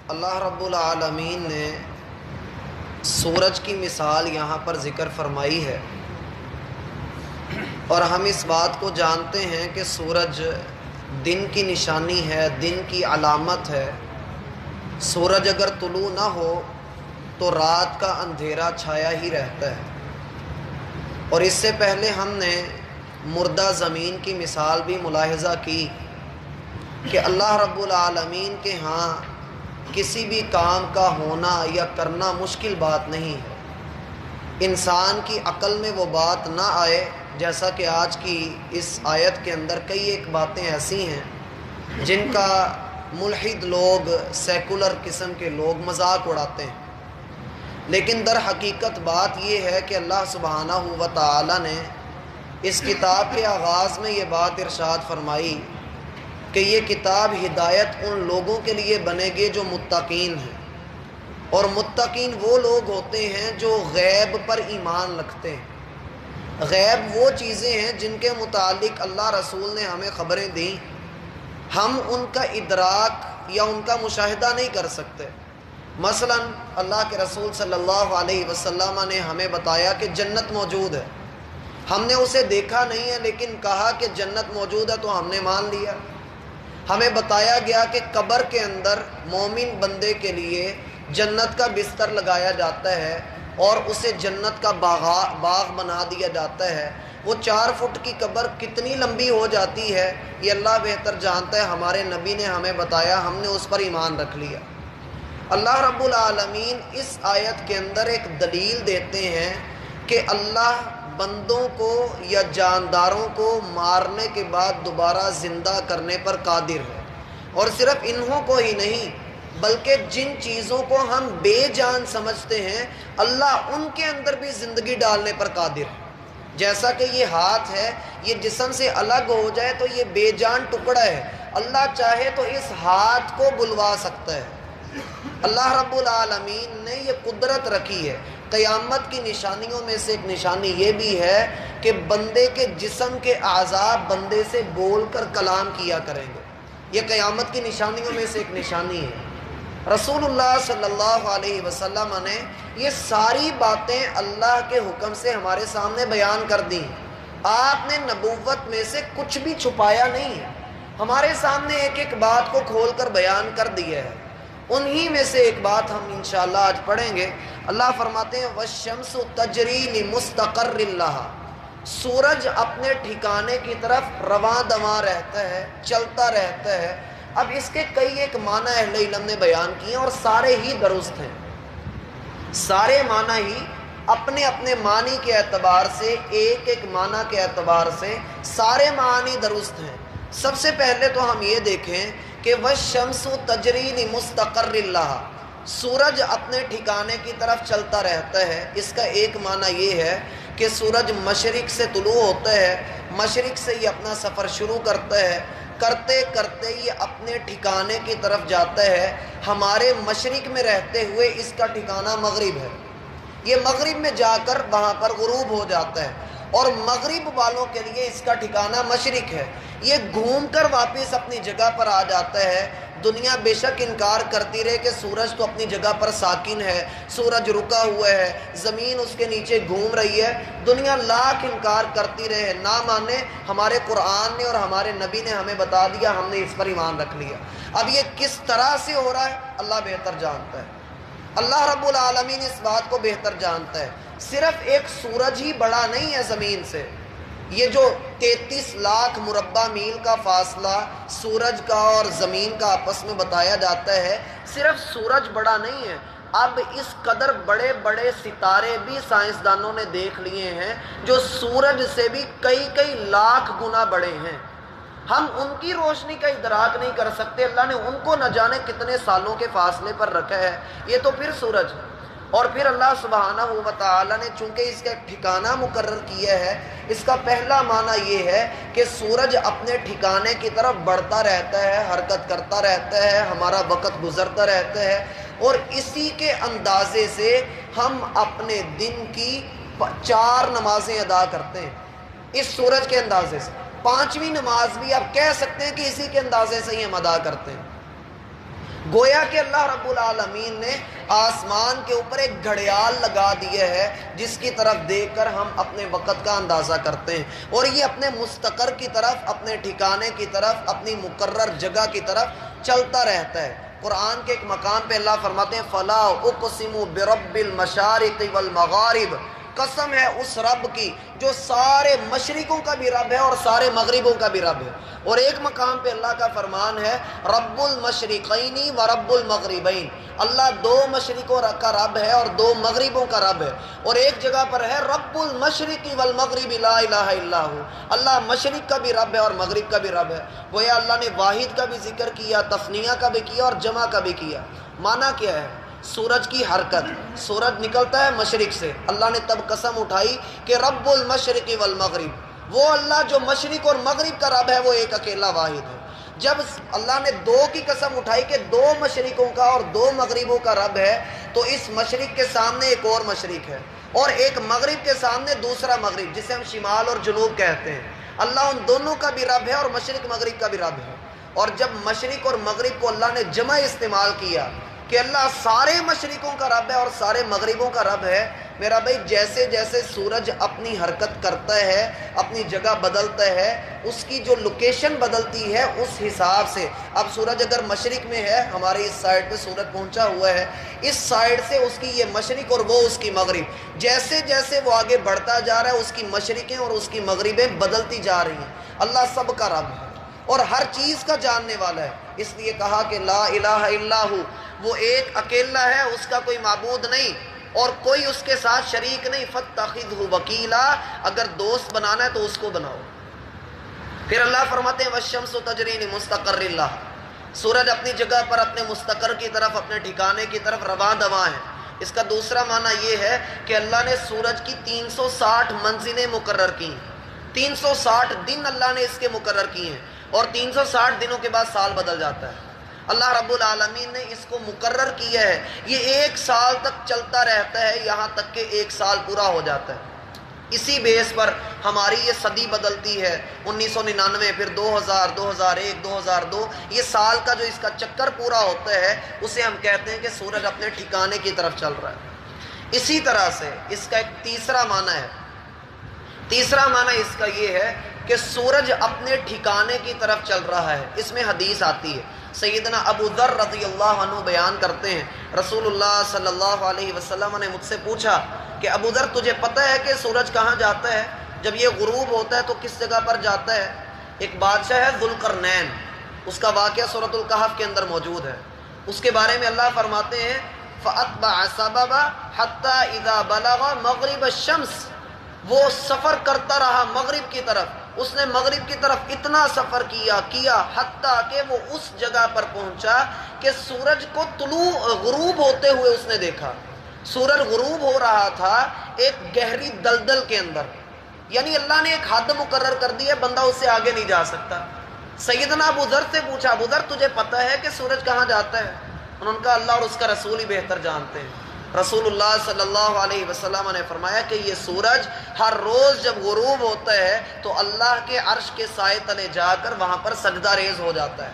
اللہ رب العالمین نے سورج کی مثال یہاں پر ذکر فرمائی ہے، اور ہم اس بات کو جانتے ہیں کہ سورج دن کی نشانی ہے، دن کی علامت ہے۔ سورج اگر طلوع نہ ہو تو رات کا اندھیرا چھایا ہی رہتا ہے۔ اور اس سے پہلے ہم نے مردہ زمین کی مثال بھی ملاحظہ کی کہ اللہ رب العالمین کے ہاں کسی بھی کام کا ہونا یا کرنا مشکل بات نہیں ہے۔ انسان کی عقل میں وہ بات نہ آئے، جیسا کہ آج کی اس آیت کے اندر کئی ایک باتیں ایسی ہیں جن کا ملحد لوگ، سیکولر قسم کے لوگ مذاق اڑاتے ہیں، لیکن در حقیقت بات یہ ہے کہ اللہ سبحانہ و تعالی نے اس کتاب کے آغاز میں یہ بات ارشاد فرمائی کہ یہ کتاب ہدایت ان لوگوں کے لیے بنے گی جو متقین ہیں، اور متقین وہ لوگ ہوتے ہیں جو غیب پر ایمان رکھتے ہیں۔ غیب وہ چیزیں ہیں جن کے متعلق اللہ رسول نے ہمیں خبریں دیں، ہم ان کا ادراک یا ان کا مشاہدہ نہیں کر سکتے۔ مثلا اللہ کے رسول صلی اللہ علیہ وسلم نے ہمیں بتایا کہ جنت موجود ہے، ہم نے اسے دیکھا نہیں ہے لیکن کہا کہ جنت موجود ہے تو ہم نے مان لیا۔ ہمیں بتایا گیا کہ قبر کے اندر مومن بندے کے لیے جنت کا بستر لگایا جاتا ہے اور اسے جنت کا باغ بنا دیا جاتا ہے۔ وہ 4 فٹ کی قبر کتنی لمبی ہو جاتی ہے یہ اللہ بہتر جانتا ہے، ہمارے نبی نے ہمیں بتایا، ہم نے اس پر ایمان رکھ لیا۔ اللہ رب العالمین اس آیت کے اندر ایک دلیل دیتے ہیں کہ اللہ بندوں کو یا جانداروں کو مارنے کے بعد دوبارہ زندہ کرنے پر قادر ہے، اور صرف انہوں کو ہی نہیں بلکہ جن چیزوں کو ہم بے جان سمجھتے ہیں اللہ ان کے اندر بھی زندگی ڈالنے پر قادر ہے۔ جیسا کہ یہ ہاتھ ہے، یہ جسم سے الگ ہو جائے تو یہ بے جان ٹکڑا ہے، اللہ چاہے تو اس ہاتھ کو بلوا سکتا ہے۔ اللہ رب العالمین نے یہ قدرت رکھی ہے۔ قیامت کی نشانیوں میں سے ایک نشانی یہ بھی ہے کہ بندے کے جسم کے اعضاء بندے سے بول کر کلام کیا کریں گے، یہ قیامت کی نشانیوں میں سے ایک نشانی ہے۔ رسول اللہ صلی اللہ علیہ وسلم نے یہ ساری باتیں اللہ کے حکم سے ہمارے سامنے بیان کر دی۔ آپ نے نبوت میں سے کچھ بھی چھپایا نہیں ہے، ہمارے سامنے ایک ایک بات کو کھول کر بیان کر دیا ہے۔ انہی میں سے ایک بات ہم انشاءاللہ آج پڑھیں گے۔ اللہ فرماتے ہیں وَالشَّمْسُ تَجْرِي لِمُسْتَقَرٍّ لَهَا، سورج اپنے ٹھکانے کی طرف رواں دواں رہتا ہے، چلتا رہتا ہے۔ اب اس کے کئی ایک معنی اہل علم نے بیان کیے اور سارے ہی درست ہیں، سارے معنی ہی اپنے اپنے معنی کے اعتبار سے، ایک ایک معنی کے اعتبار سے سارے معنی درست ہیں۔ سب سے پہلے تو ہم یہ دیکھیں کہ وَالشَّمْسُ تَجْرِي لِمُسْتَقَرٍّ لَهَا، سورج اپنے ٹھکانے کی طرف چلتا رہتا ہے۔ اس کا ایک معنی یہ ہے کہ سورج مشرق سے طلوع ہوتا ہے، مشرق سے یہ اپنا سفر شروع کرتا ہے، کرتے کرتے یہ اپنے ٹھکانے کی طرف جاتا ہے۔ ہمارے مشرق میں رہتے ہوئے اس کا ٹھکانہ مغرب ہے، یہ مغرب میں جا کر وہاں پر غروب ہو جاتا ہے، اور مغرب والوں کے لیے اس کا ٹھکانہ مشرق ہے۔ یہ گھوم کر واپس اپنی جگہ پر آ جاتا ہے۔ دنیا بے شک انکار کرتی رہے کہ سورج تو اپنی جگہ پر ساکن ہے، سورج رکا ہوا ہے، زمین اس کے نیچے گھوم رہی ہے، دنیا لاکھ انکار کرتی رہے، نہ مانے، ہمارے قرآن نے اور ہمارے نبی نے ہمیں بتا دیا، ہم نے اس پر ایمان رکھ لیا۔ اب یہ کس طرح سے ہو رہا ہے اللہ بہتر جانتا ہے، اللہ رب العالمین اس بات کو بہتر جانتا ہے۔ صرف ایک سورج ہی بڑا نہیں ہے زمین سے، یہ جو 33 لاکھ مربع میل کا فاصلہ سورج کا اور زمین کا آپس میں بتایا جاتا ہے، صرف سورج بڑا نہیں ہے، اب اس قدر بڑے بڑے ستارے بھی سائنسدانوں نے دیکھ لیے ہیں جو سورج سے بھی کئی کئی لاکھ گنا بڑے ہیں۔ ہم ان کی روشنی کا ادراک نہیں کر سکتے، اللہ نے ان کو نہ جانے کتنے سالوں کے فاصلے پر رکھا ہے، یہ تو پھر سورج ہے۔ اور پھر اللہ سبحانہ و تعالی نے چونکہ اس کا ٹھکانہ مقرر کیا ہے، اس کا پہلا معنی یہ ہے کہ سورج اپنے ٹھکانے کی طرف بڑھتا رہتا ہے، حرکت کرتا رہتا ہے، ہمارا وقت گزرتا رہتا ہے، اور اسی کے اندازے سے ہم اپنے دن کی 4 نمازیں ادا کرتے ہیں، اس سورج کے اندازے سے۔ 5ویں نماز بھی آپ کہہ سکتے ہیں کہ اسی کے اندازے سے ہی ہم ادا کرتے ہیں۔ گویا کہ اللہ رب العالمین نے آسمان کے اوپر ایک گھڑیال لگا دیا ہے جس کی طرف دیکھ کر ہم اپنے وقت کا اندازہ کرتے ہیں، اور یہ اپنے مستقر کی طرف، اپنے ٹھکانے کی طرف، اپنی مقرر جگہ کی طرف چلتا رہتا ہے۔ قرآن کے ایک مقام پہ اللہ فرماتے ہیں فَلَا أُقْسِمُ بِرَبِّ الْمَشَارِقِ وَالْمَغَارِبِ، قسم ہے اس رب کی جو سارے مشرقوں کا بھی رب ہے اور سارے مغربوں کا بھی رب ہے۔ اور ایک مقام پہ اللہ کا فرمان ہے رب المشرقین و رب المغربین، اللہ دو مشرقوں کا رب ہے اور دو مغربوں کا رب ہے۔ اور ایک جگہ پر ہے رب المشرق والمغرب لا الہ الا ہو، اللہ مشرق کا بھی رب ہے اور مغرب کا بھی رب ہے۔ گویا اللہ نے واحد کا بھی ذکر کیا، تثنیہ کا بھی کیا اور جمع کا بھی کیا۔ معنی کیا ہے؟ سورج کی حرکت، سورج نکلتا ہے مشرق سے، اللہ نے تب قسم اٹھائی کہ رب المشرق والمغرب، وہ اللہ جو مشرق اور مغرب کا رب ہے وہ ایک اکیلا واحد ہے۔ جب اللہ نے دو کی قسم اٹھائی کہ دو مشرقوں کا اور دو مغربوں کا رب ہے، تو اس مشرق کے سامنے ایک اور مشرق ہے اور ایک مغرب کے سامنے دوسرا مغرب، جسے ہم شمال اور جنوب کہتے ہیں۔ اللہ ان دونوں کا بھی رب ہے اور مشرق مغرب کا بھی رب ہے۔ اور جب مشرق اور مغرب کو اللہ نے جمع استعمال کیا کہ اللہ سارے مشرقوں کا رب ہے اور سارے مغربوں کا رب ہے، میرا بھائی جیسے جیسے سورج اپنی حرکت کرتا ہے، اپنی جگہ بدلتا ہے، اس کی جو لوکیشن بدلتی ہے اس حساب سے، اب سورج اگر مشرق میں ہے، ہمارے اس سائڈ پہ سورج پہنچا ہوا ہے، اس سائڈ سے اس کی یہ مشرق اور وہ اس کی مغرب، جیسے جیسے وہ آگے بڑھتا جا رہا ہے اس کی مشرقیں اور اس کی مغربیں بدلتی جا رہی ہیں۔ اللہ سب کا رب ہے اور ہر چیز کا جاننے والا ہے، اس لیے کہا کہ لا الہ الا ہو، وہ ایک اکیلا ہے، اس کا کوئی معبود نہیں اور کوئی اس کے ساتھ شریک نہیں۔ فَاتَّخِذْهُ وَكِيلًا، اگر دوست بنانا ہے تو اس کو بناؤ۔ پھر اللہ فرماتے ہیں وَالشَّمْسُ تَجْرِي لِمُسْتَقَرٍّ لَهَا، سورج اپنی جگہ پر اپنے مستقر کی طرف، اپنے ٹھکانے کی طرف رواں دواں ہے۔ اس کا دوسرا معنی یہ ہے کہ اللہ نے سورج کی 360 منزلیں مقرر کی، 360 دن اللہ نے اس کے مقرر کیے ہیں اور 360 دنوں کے بعد سال بدل جاتا ہے۔ اللہ رب العالمین نے اس کو مقرر کیا ہے، یہ ایک سال تک چلتا رہتا ہے یہاں تک کہ ایک سال پورا ہو جاتا ہے۔ اسی بیس پر ہماری یہ صدی بدلتی ہے، 1999، پھر 2000، 2001، 2002، یہ سال کا جو اس کا چکر پورا ہوتا ہے اسے ہم کہتے ہیں کہ سورج اپنے ٹھکانے کی طرف چل رہا ہے۔ اسی طرح سے اس کا ایک تیسرا معنی ہے، تیسرا معنی اس کا یہ ہے کہ سورج اپنے ٹھکانے کی طرف چل رہا ہے۔ اس میں حدیث آتی ہے، سیدنا ابو ذر رضی اللہ عنہ بیان کرتے ہیں رسول اللہ صلی اللہ علیہ وسلم نے مجھ سے پوچھا کہ ابو ذر تجھے پتہ ہے کہ سورج کہاں جاتا ہے؟ جب یہ غروب ہوتا ہے تو کس جگہ پر جاتا ہے؟ ایک بادشاہ ہے ذوالقرنین، اس کا واقعہ سورۃ الکہف کے اندر موجود ہے۔ اس کے بارے میں اللہ فرماتے ہیں فَأَتْبَعَ سَبَبًا حَتَّى إِذَا بَلَغَ مَغْرِبَ الشَّمْسِ، وہ سفر کرتا رہا مغرب کی طرف، اس نے مغرب کی طرف اتنا سفر کیا حتیٰ کہ وہ اس جگہ پر پہنچا کہ سورج کو غروب ہوتے ہوئے اس نے دیکھا۔ سورج غروب ہو رہا تھا ایک گہری دلدل کے اندر، یعنی اللہ نے ایک حد مقرر کر دی ہے، بندہ اس سے آگے نہیں جا سکتا۔ سیدنا ابو ذر سے پوچھا ابو ذر تجھے پتہ ہے کہ سورج کہاں جاتا ہے؟ انہوں نے کہا اللہ اور اس کا رسول ہی بہتر جانتے ہیں۔ رسول اللہ صلی اللہ علیہ وسلم نے فرمایا کہ یہ سورج ہر روز جب غروب ہوتا ہے تو اللہ کے عرش کے سائے تلے جا کر وہاں پر سجدہ ریز ہو جاتا ہے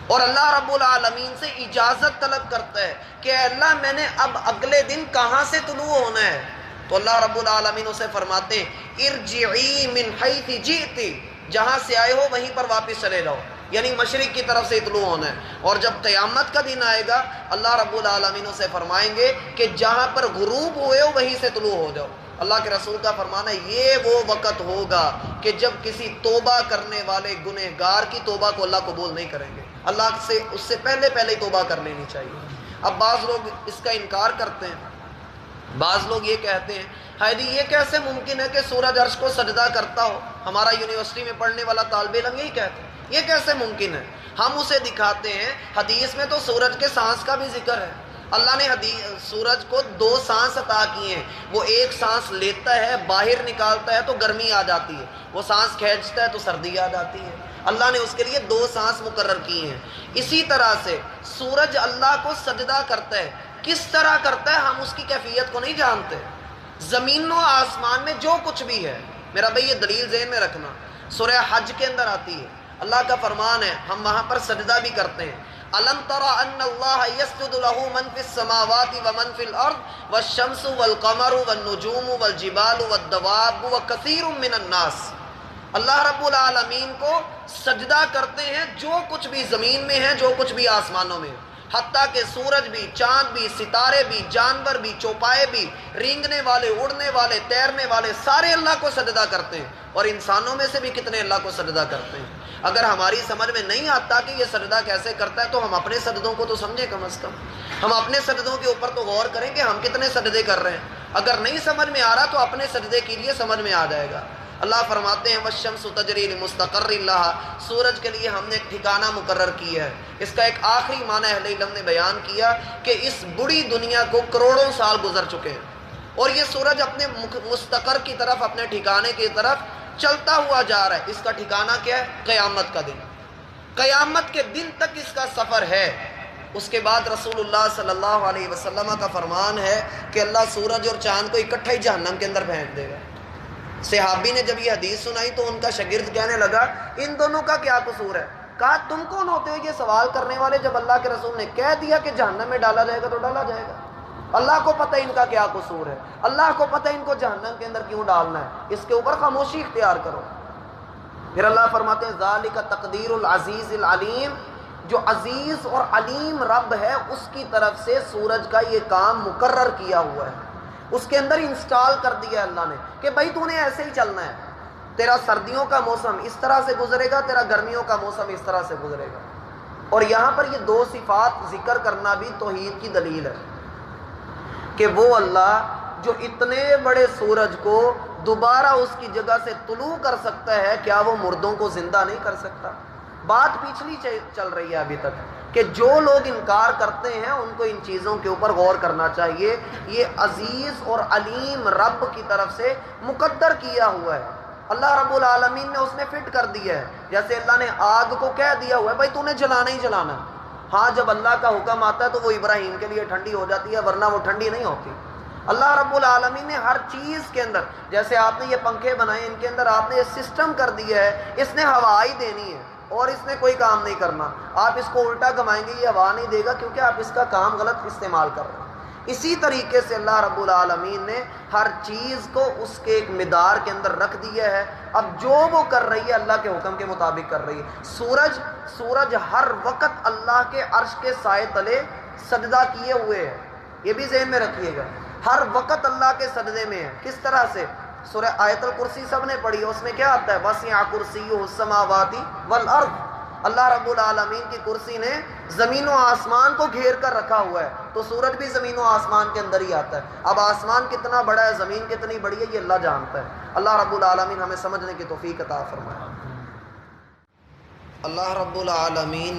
اور اللہ رب العالمین سے اجازت طلب کرتا ہے کہ اے اللہ میں نے اب اگلے دن کہاں سے طلوع ہونا ہے؟ تو اللہ رب العالمین اسے فرماتے ہیں ارجعی من حیث جئتی، جہاں سے آئے ہو وہیں پر واپس چلے جاؤ، یعنی مشرق کی طرف سے طلوع ہونا ہے۔ اور جب قیامت کا دن آئے گا اللہ رب العالمین سے فرمائیں گے کہ جہاں پر غروب ہوئے ہو وہیں سے طلوع ہو جاؤ۔ اللہ کے رسول کا فرمانا ہے یہ وہ وقت ہوگا کہ جب کسی توبہ کرنے والے گنہگار کی توبہ کو اللہ قبول نہیں کریں گے، اللہ سے اس سے پہلے ہی توبہ کر لینی چاہیے۔ اب بعض لوگ اس کا انکار کرتے ہیں، بعض لوگ یہ کہتے ہیں ہائے جی یہ کیسے ممکن ہے کہ سورج عرش کو سجدہ کرتا ہو؟ ہمارا یونیورسٹی میں پڑھنے والا طالب علم یہی کہتے ہیں، یہ کیسے ممکن ہے؟ ہم اسے دکھاتے ہیں حدیث میں تو سورج کے سانس کا بھی ذکر ہے۔ اللہ نے سورج کو 2 سانس عطا کیے ہیں، وہ ایک سانس لیتا ہے باہر نکالتا ہے تو گرمی آ جاتی ہے، وہ سانس کھینچتا ہے تو سردی آ جاتی ہے۔ اللہ نے اس کے لیے 2 سانس مقرر کیے ہیں۔ اسی طرح سے سورج اللہ کو سجدہ کرتا ہے، کس طرح کرتا ہے ہم اس کی کیفیت کو نہیں جانتے۔ زمین و آسمان میں جو کچھ بھی ہے، میرا بھائی یہ دلیل ذہن میں رکھنا، سورہ حج کے اندر آتی ہے، اللہ کا فرمان ہے ہم وہاں پر سجدہ بھی کرتے ہیں۔ الم تر ان اللہ یسجد له من فی السماوات ومن فی الارض والشمس والقمر والنجوم والجبال والدواب وکثیر من الناس. اللہ رب العالمین کو سجدہ کرتے ہیں جو کچھ بھی زمین میں ہے، جو کچھ بھی آسمانوں میں ہے، حتیٰ کہ سورج بھی، چاند بھی، ستارے بھی، جانور بھی، چوپائے بھی، رینگنے والے، اڑنے والے، تیرنے والے، سارے اللہ کو سجدہ کرتے ہیں. اور انسانوں میں سے بھی کتنے اللہ کو سجدہ کرتے ہیں. اگر ہماری سمجھ میں نہیں آتا کہ یہ سجدہ کیسے کرتا ہے تو ہم اپنے سجدوں کو تو سمجھیں. کم از کم ہم اپنے سجدوں کے اوپر تو غور کریں کہ ہم کتنے سجدے کر رہے ہیں. اگر نہیں سمجھ میں آ رہا تو اپنے سجدے کے لیے سمجھ میں آ جائے گا. اللہ فرماتے ہیں والشمس تجری لمستقر لها، سورج کے لیے ہم نے ایک ٹھکانہ مقرر کیا ہے. اس کا ایک آخری معنی اہل علم نے بیان کیا کہ اس بڑی دنیا کو کروڑوں سال گزر چکے ہیں اور یہ سورج اپنے مستقر کی طرف، اپنے ٹھکانے کی طرف چلتا ہوا جا رہا ہے. اس کا ٹھکانہ کیا ہے؟ قیامت کا دن. قیامت کے دن تک اس کا سفر ہے. اس کے بعد رسول اللہ صلی اللہ علیہ وسلم کا فرمان ہے کہ اللہ سورج اور چاند کو اکٹھا ہی جہنم کے اندر پھینک دے گا. صحابی نے جب یہ حدیث سنائی تو ان کا شاگرد کہنے لگا ان دونوں کا کیا قصور ہے؟ کہا تم کون ہوتے ہو یہ سوال کرنے والے؟ جب اللہ کے رسول نے کہہ دیا کہ جہنم میں ڈالا جائے گا تو ڈالا جائے گا. اللہ کو پتہ ان کا کیا قصور ہے، اللہ کو پتہ ان کو جہنم کے اندر کیوں ڈالنا ہے. اس کے اوپر خاموشی اختیار کرو. پھر اللہ فرماتے ہیں ذالک تقدیر العزیز العلیم، جو عزیز اور علیم رب ہے اس کی طرف سے سورج کا یہ کام مقرر کیا ہوا ہے. اس کے اندر انسٹال کر دیا ہے اللہ نے کہ بھائی تو نے ایسے ہی چلنا ہے. تیرا سردیوں کا موسم اس طرح سے گزرے گا، تیرا گرمیوں کا موسم اس طرح سے گزرے گا. اور یہاں پر یہ دو صفات ذکر کرنا بھی توحید کی دلیل ہے کہ وہ اللہ جو اتنے بڑے سورج کو دوبارہ اس کی جگہ سے طلوع کر سکتا ہے، کیا وہ مردوں کو زندہ نہیں کر سکتا؟ بات پچھلی چل رہی ہے ابھی تک کہ جو لوگ انکار کرتے ہیں ان کو ان چیزوں کے اوپر غور کرنا چاہیے. یہ عزیز اور علیم رب کی طرف سے مقدر کیا ہوا ہے. اللہ رب العالمین نے اس میں فٹ کر دیا ہے. جیسے اللہ نے آگ کو کہہ دیا ہوا ہے بھائی تو نے جلانا ہی جلانا. ہاں جب اللہ کا حکم آتا ہے تو وہ ابراہیم کے لیے ٹھنڈی ہو جاتی ہے، ورنہ وہ ٹھنڈی نہیں ہوتی. اللہ رب العالمین نے ہر چیز کے اندر، جیسے آپ نے یہ پنکھے بنائے ان کے اندر آپ نے یہ سسٹم کر دیا ہے، اس نے ہوا ہی دینی ہے اور اس نے کوئی کام نہیں کرنا. آپ اس کو الٹا گھمائیں گے یہ ہوا نہیں دے گا کیونکہ آپ اس کا کام غلط استعمال کر رہے ہیں. اسی طریقے سے اللہ رب العالمین نے ہر چیز کو اس کے ایک مدار کے اندر رکھ دیا ہے. اب جو وہ کر رہی ہے اللہ کے حکم کے مطابق کر رہی ہے. سورج ہر وقت اللہ کے عرش کے سائے تلے سجدہ کیے ہوئے ہے. یہ بھی ذہن میں رکھیے گا، ہر وقت اللہ کے سجدے میں ہے. کس طرح سے؟ سورہ آیت الکرسی سب نے پڑھی ہے، اس میں کیا آتا ہے؟ وسع کرسیہ السماوات والارض. اللہ رب العالمین کی کرسی نے زمین و آسمان کو گھیر کر رکھا ہوا ہے. تو سورج بھی زمین و آسمان کے اندر ہی آتا ہے. اب آسمان کتنا بڑا ہے، زمین کتنی بڑی ہے، یہ اللہ جانتا ہے. اللہ رب العالمین ہمیں سمجھنے کی توفیق عطا فرمائے. اللہ رب العالمین